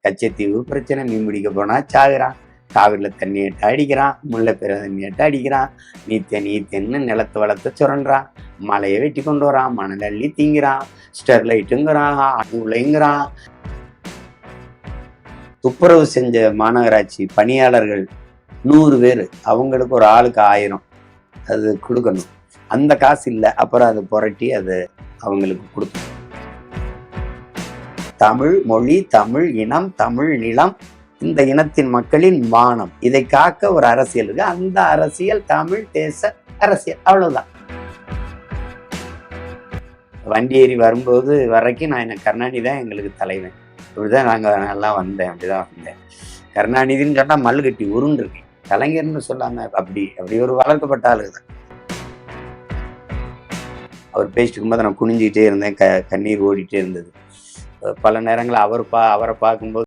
கச்சத்தீவு பிரச்சனை, மீன் பிடிக்க போனா சாகுறான், காவிரியில் தண்ணி எட்ட அடிக்கிறான், முல்லைப்பெற தண்ணி எட்ட அடிக்கிறான், நீத்தன்னு நிலத்து வளத்தை சுரண்டான், மலையை வெட்டி கொண்டு வரான், மணல் அள்ளி தீங்கிறான், ஸ்டெர்லைட்டுங்கிறான், அணுலைங்கிறான். துப்புரவு செஞ்ச மாநகராட்சி பணியாளர்கள் 100 பேர், அவங்களுக்கு ஒரு ஆளுக்கு 1000 அது கொடுக்கணும். அந்த காசு இல்லை, அப்புறம் அதை புரட்டி அது அவங்களுக்கு கொடுக்கணும். தமிழ் மொழி, தமிழ் இனம், தமிழ் நிலம், இந்த இனத்தின் மக்களின் மானம், இதை காக்க ஒரு அரசியல் இருக்கு. அந்த அரசியல் தமிழ் தேச அரசியல், அவ்வளவுதான். வண்டி ஏறி வரும்போது வரைக்கும் நான் என்ன கருணாநிதி தான் எங்களுக்கு தலைவன், இப்படிதான் நாங்கள் நல்லா வந்தேன், அப்படிதான் வந்தேன். கருணாநிதின்னு சொன்னா மல்லு கட்டி உருண்டுருக்கேன், கலைஞர்னு சொல்லாம அப்படி ஒரு வளர்க்கப்பட்ட ஆளு தான். அவர் பேசிட்டு இருக்கும்போது நான் குனிஞ்சிக்கிட்டே இருந்தேன், கண்ணீர் ஓடிட்டே இருந்தது. பல நேரங்களில் அவரை பார்க்கும்போது